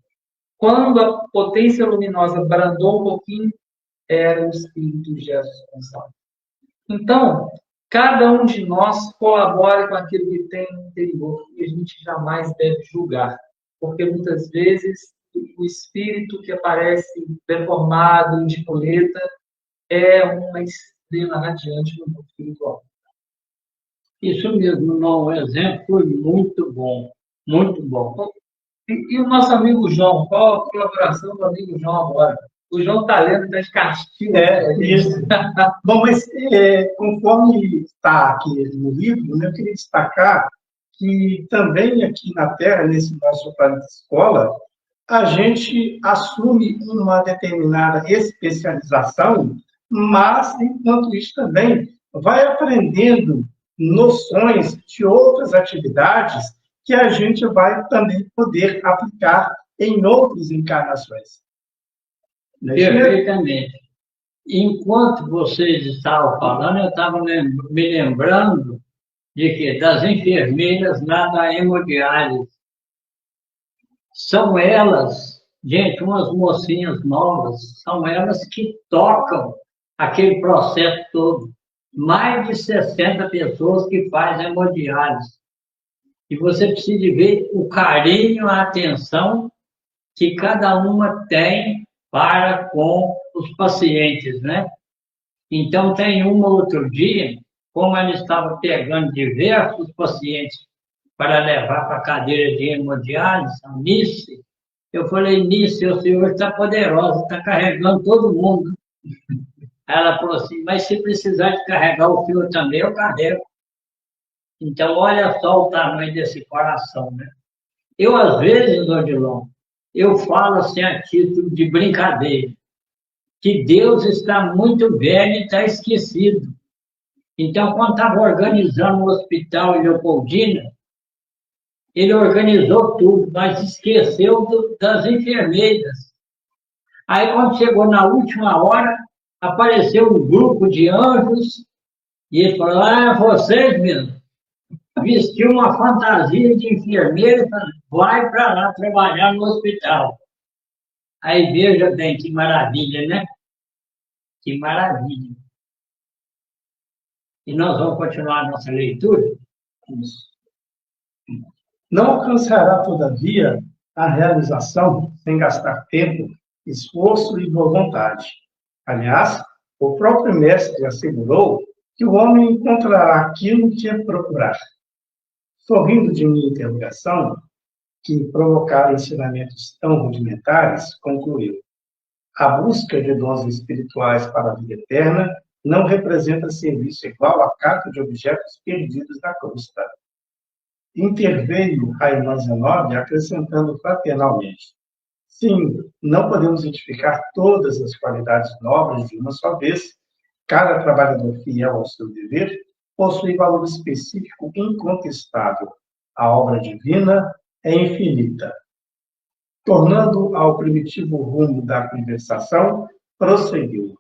Quando a potência luminosa brandou um pouquinho, era o espírito de Jesus Gonçalves. Então, cada um de nós colabora com aquilo que tem no interior e a gente jamais deve julgar, porque muitas vezes o espírito que aparece deformado, de muleta, é uma estrela radiante no mundo espiritual. Isso mesmo, não, o exemplo foi muito bom, muito bom. E o nosso amigo João, qual a colaboração do amigo João agora? O João está lendo, está de castigo. Isso. Bom, mas conforme está aqui no livro, eu queria destacar que também aqui na Terra, nesse nosso planeta escola, a gente assume uma determinada especialização, mas, enquanto isso, também vai aprendendo noções de outras atividades que a gente vai também poder aplicar em outras encarnações. Não é isso mesmo? Perfeitamente. Enquanto vocês estavam falando, eu estava me lembrando de que das enfermeiras lá da hemodiálise. São elas, gente, umas mocinhas novas, são elas que tocam aquele processo todo. Mais de 60 pessoas que fazem hemodiálise. E você precisa ver o carinho, a atenção que cada uma tem para com os pacientes, né? Então, tem uma outro dia, como ela estava pegando diversos pacientes para levar para a cadeira de hemodiálise, a Nice, eu falei, Nice, o senhor está poderosa, está carregando todo mundo. Ela falou assim, mas se precisar de carregar o senhor também, eu carrego. Então, olha só o tamanho desse coração, né? Eu, às vezes, Odilon, eu falo assim a título de brincadeira, que Deus está muito velho e está esquecido. Então, quando estava organizando o hospital em Leopoldina, ele organizou tudo, mas esqueceu das enfermeiras. Aí, quando chegou na última hora, apareceu um grupo de anjos e ele falou, vocês mesmo, vestiu uma fantasia de enfermeira e falou, vai para lá trabalhar no hospital. Aí veja bem que maravilha, né? Que maravilha. E nós vamos continuar a nossa leitura? Não alcançará, todavia, a realização sem gastar tempo, esforço e boa vontade. Aliás, o próprio mestre assegurou que o homem encontrará aquilo que é procurar. Sorrindo de minha interrogação, que provocara ensinamentos tão rudimentares, concluiu: a busca de dons espirituais para a vida eterna não representa serviço igual à cata de objetos perdidos na crosta. Interveio a irmã Zenobia, acrescentando fraternalmente: sim, não podemos identificar todas as qualidades nobres de uma só vez. Cada trabalhador fiel ao seu dever possui valor específico incontestável. A obra divina é infinita. Tornando ao primitivo rumo da conversação, prosseguiu: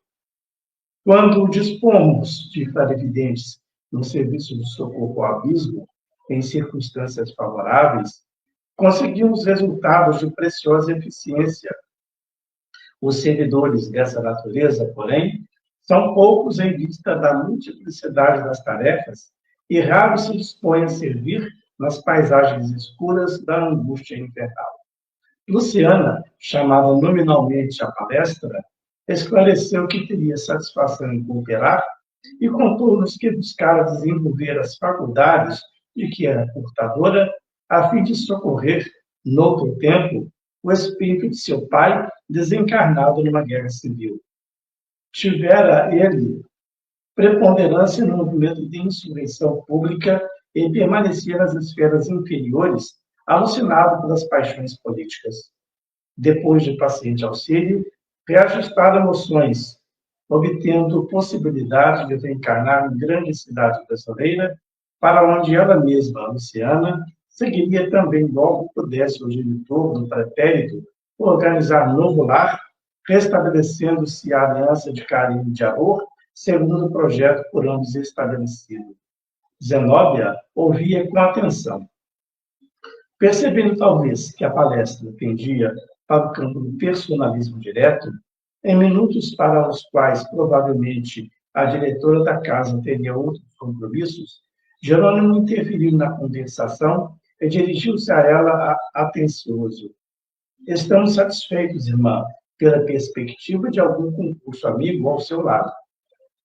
quando dispomos de clarividentes no serviço de socorro ao abismo, em circunstâncias favoráveis, conseguimos resultados de preciosa eficiência. Os servidores dessa natureza, porém, são poucos em vista da multiplicidade das tarefas e raros se dispõem a servir nas paisagens escuras da angústia infernal. Luciana, chamada nominalmente à palestra, esclareceu que teria satisfação em cooperar e contou-nos que buscara desenvolver as faculdades de que era portadora, a fim de socorrer, noutro tempo, o espírito de seu pai, desencarnado numa guerra civil. Tivera ele preponderância no movimento de insurreição pública e permanecia nas esferas inferiores, alucinado pelas paixões políticas. Depois de paciente auxílio, reajustar emoções, obtendo possibilidade de reencarnar em grande cidade brasileira, para onde ela mesma, Luciana, seguiria também logo pudesse o genitor do pretérito organizar novo lar, restabelecendo-se a aliança de carinho e de amor, segundo o projeto por ambos estabelecido. Zenóbia ouvia com atenção. Percebendo, talvez, que a palestra tendia para o campo do personalismo direto, em minutos para os quais, provavelmente, a diretora da casa teria outros compromissos, Jerônimo interferiu na conversação e dirigiu-se a ela atencioso. Estamos satisfeitos, irmã, pela perspectiva de algum concurso amigo ao seu lado.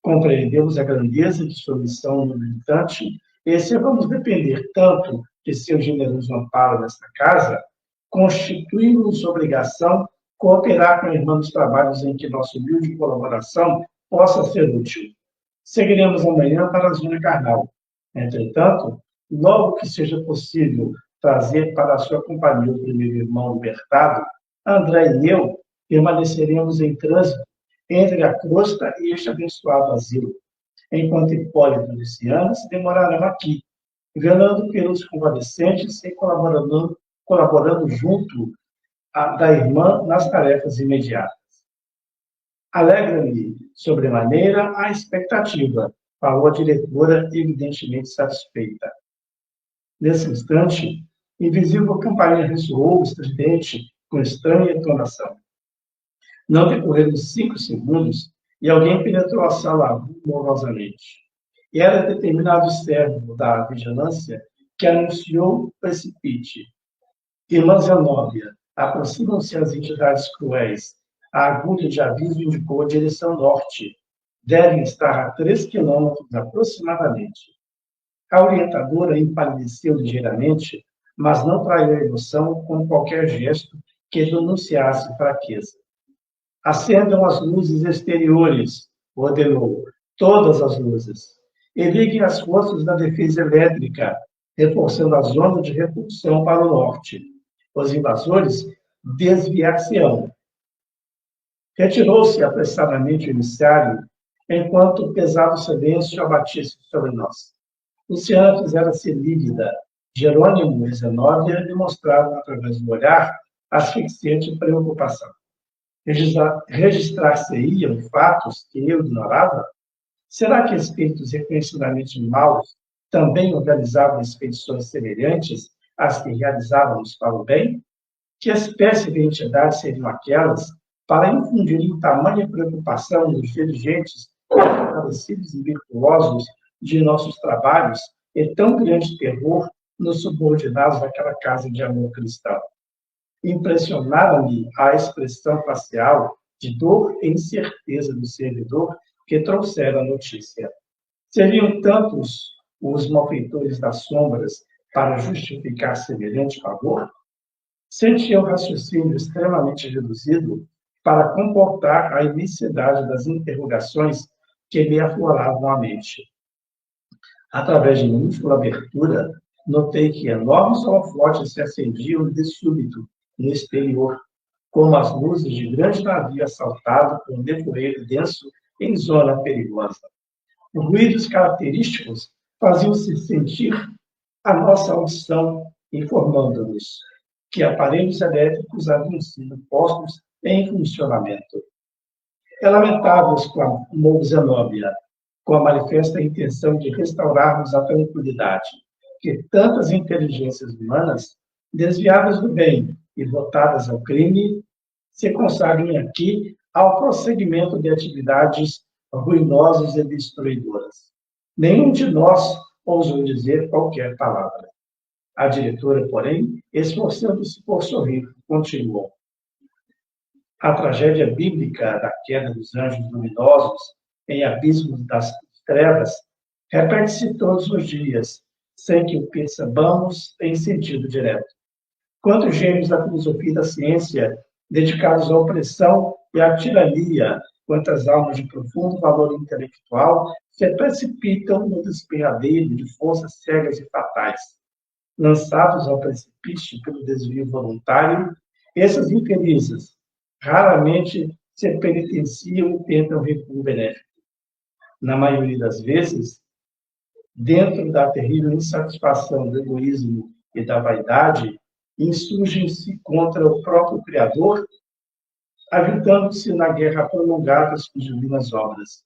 Compreendemos a grandeza de sua missão no militante e, se vamos depender tanto de seu generoso amparo nesta casa, constituímos obrigação cooperar com a irmã nos trabalhos em que nossa humilde colaboração possa ser útil. Seguiremos amanhã para a zona carnal. Entretanto, logo que seja possível trazer para a sua companhia o primeiro irmão libertado, André e eu permaneceremos em trânsito entre a crosta e este abençoado asilo, enquanto Hipólito e Luciana se demorarão aqui, velando pelos convalescentes e colaborando junto da irmã nas tarefas imediatas. Alegra-me sobremaneira a expectativa, falou a diretora, evidentemente satisfeita. Nesse instante, invisível campainha ressoou estridente com estranha entonação. Não decorreram 5 segundos e alguém penetrou a sala rumorosamente. E era determinado servo da vigilância que anunciou o precipite. Irmã Zenóbia, aproximam-se as entidades cruéis. A agulha de aviso indicou a direção norte. Devem estar a 3 quilômetros aproximadamente. A orientadora empalideceu ligeiramente, mas não traiu a emoção com qualquer gesto que denunciasse fraqueza. Acendam as luzes exteriores, ordenou, todas as luzes. E liguem as forças da defesa elétrica, reforçando a zona de repulsão para o norte. Os invasores desviar-se-ão. Retirou-se apressadamente o emissário, enquanto o pesado silêncio abatia-se sobre nós. Luciana fizera-se lívida. Jerônimo e Zenóbia demonstraram, através do olhar, asfixiante preocupação. Registrar-se-iam fatos que eu ignorava? Será que espíritos reconhecidamente maus também organizavam expedições semelhantes às que realizávamos para o bem? Que espécie de entidades seriam aquelas para infundirem tamanha preocupação nos dirigentes fortalecidos e virtuosos de nossos trabalhos e tão grande terror nos subordinados daquela casa de amor cristão? Impressionava-me a expressão facial de dor e incerteza do servidor que trouxera a notícia. Seriam tantos os malfeitores das sombras para justificar semelhante favor? Sentia o raciocínio extremamente reduzido para comportar a imensidade das interrogações que me afloravam à mente. Através de minúscula abertura, notei que enormes holofotes se acendiam de súbito no exterior, como as luzes de grande navio assaltado por um nevoeiro denso em zona perigosa. Ruídos característicos faziam-se sentir a nossa audição, informando-nos que aparelhos elétricos haviam sido postos em funcionamento. É lamentável, exclamou Zenóbia, com a manifesta intenção de restaurarmos a tranquilidade, que tantas inteligências humanas, desviadas do bem e votadas ao crime, se consagrem aqui ao prosseguimento de atividades ruinosas e destruidoras. Nenhum de nós ousou dizer qualquer palavra. A diretora, porém, esforçando-se por sorrir, continuou. A tragédia bíblica da queda dos anjos luminosos em abismos das trevas repete-se todos os dias, sem que o percebamos em sentido direto. Quantos gênios da filosofia e da ciência, dedicados à opressão e à tirania, quantas almas de profundo valor intelectual se precipitam no despenhadeiro de forças cegas e fatais. Lançados ao precipício pelo desvio voluntário, esses infelizes raramente se penitenciam e tentam recuo benéfico. Na maioria das vezes, dentro da terrível insatisfação do egoísmo e da vaidade, insurgem-se contra o próprio Criador, agitando-se na guerra prolongada às suas divinas obras.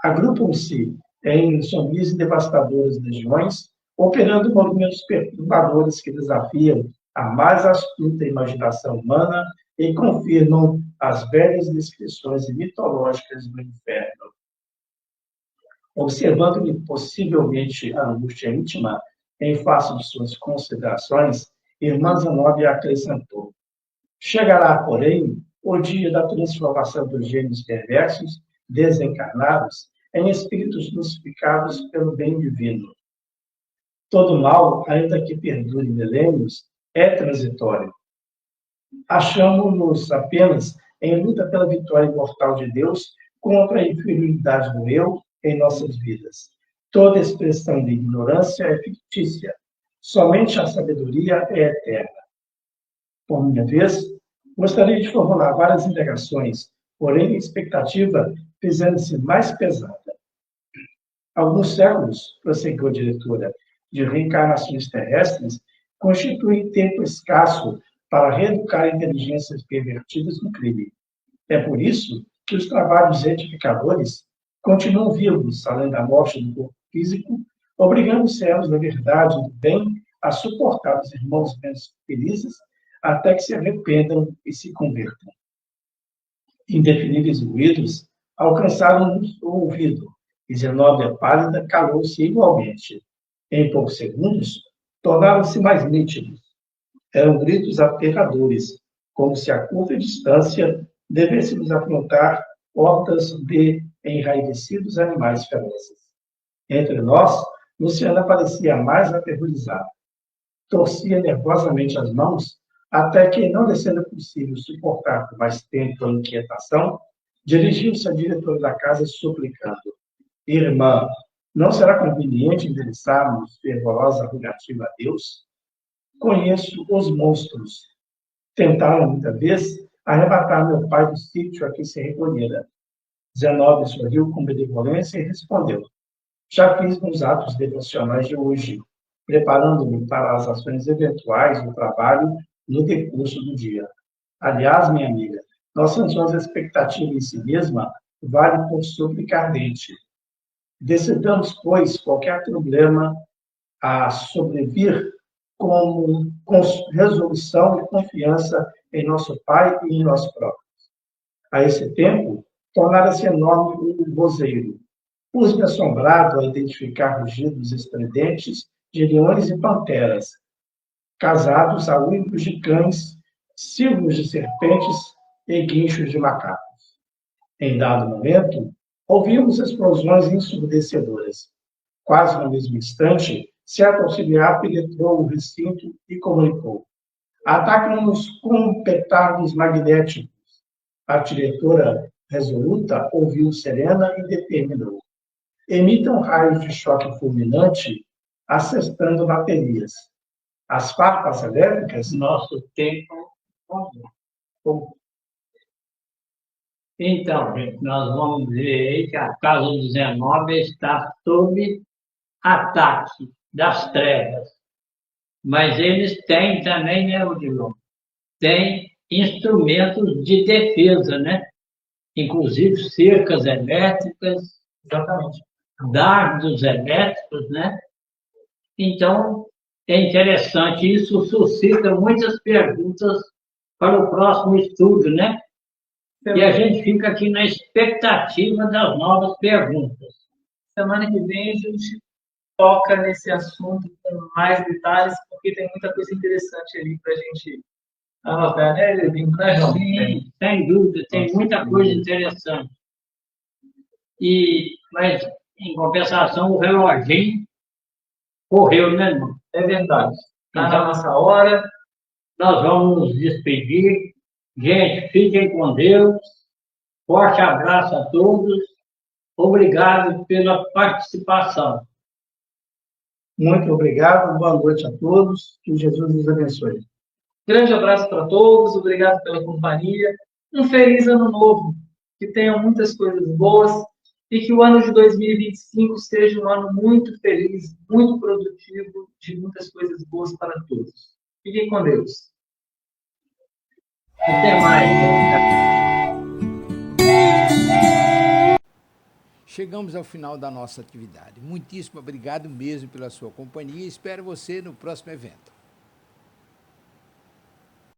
Agrupam-se em sombrias e devastadoras legiões, operando movimentos perturbadores que desafiam a mais astuta imaginação humana e confirmam as velhas descrições mitológicas do inferno. Observando-lhe possivelmente a angústia íntima em face de suas considerações, irmã Zenóbia acrescentou: chegará, porém, o dia da transformação dos gênios perversos, desencarnados, em espíritos crucificados pelo bem divino. Todo mal, ainda que perdure milênios, é transitório. Achamos-nos apenas em luta pela vitória imortal de Deus contra a inferioridade do eu em nossas vidas. Toda expressão de ignorância é fictícia. Somente a sabedoria é eterna. Por minha vez, gostaria de formular várias indagações, porém a expectativa fizendo-se mais pesada. Alguns séculos, prosseguiu a diretora, de reencarnações terrestres constituem tempo escasso para reeducar inteligências pervertidas no crime. É por isso que os trabalhos edificadores continuam vivos, além da morte do corpo físico, obrigando os servos da verdade e do bem a suportar os irmãos menos felizes até que se arrependam e se convertam. Indefiníveis ruídos alcançaram o ouvido, e Zenóbia pálida calou-se igualmente. Em poucos segundos, tornaram-se mais nítidos. Eram gritos aterradores, como se a curta distância devêssemos afrontar hordas de enraivecidos animais ferozes. Entre nós, Luciana parecia mais aterrorizada. Torcia nervosamente as mãos, até que, não lhe sendo possível suportar por mais tempo a inquietação, dirigiu-se à diretora da casa suplicando: Irmã, não será conveniente endereçarmos fervorosa rogativa a Deus? Conheço os monstros. Tentaram, muita vez, arrebatar meu pai do sítio a que se recolhera. Zenóbio sorriu com benevolência e respondeu: Já fiz meus atos devocionais de hoje, preparando-me para as ações eventuais do trabalho no decurso do dia. Aliás, minha amiga, nossa ansiosa expectativa em si mesma vale por súplica ardente. Decidamos, pois, qualquer problema a sobrevir com resolução e confiança em nosso Pai e em nós próprios. A esse tempo, tornara-se enorme o vozeiro. Pus-me assombrado a identificar rugidos estridentes de leões e panteras, casados a uivos de cães, silvos de serpentes e guinchos de macacos. Em dado momento, ouvimos explosões ensurdecedoras. Quase no mesmo instante, certo auxiliar penetrou o recinto e comunicou: Atacam-nos com petardos magnéticos. A diretora resoluta ouviu serena e determinou: Emitam raios de choque fulminante, assestando baterias. As farpas elétricas, Nosso tempo. Então, gente, nós vamos ver aí que a casa do Zenóbia está sob ataque das trevas. Mas eles têm também, né, Odilon? Tem instrumentos de defesa, né? Inclusive cercas elétricas, Exatamente. dardos elétricos, né? Então, é interessante, isso suscita muitas perguntas para o próximo estudo, né? E a gente fica aqui na expectativa das novas perguntas. Semana que vem a gente toca nesse assunto com mais detalhes, porque tem muita coisa interessante ali para a gente anotar, né, Levinho? Né, João? Sim, sem dúvida, tem muita coisa interessante. Mas, em compensação, o reloginho correu, né, irmão? É verdade. Está Então, na nossa hora. nós vamos nos despedir. Gente, fiquem com Deus. Forte abraço a todos. Obrigado pela participação. muito obrigado, boa noite a todos, que Jesus nos abençoe. Grande abraço para todos, obrigado pela companhia. Um feliz ano novo, que tenham muitas coisas boas e que o ano de 2025 seja um ano muito feliz, muito produtivo, de muitas coisas boas para todos. Fiquem com Deus. Até mais. Chegamos ao final da nossa atividade. Muitíssimo obrigado mesmo pela sua companhia e espero você no próximo evento.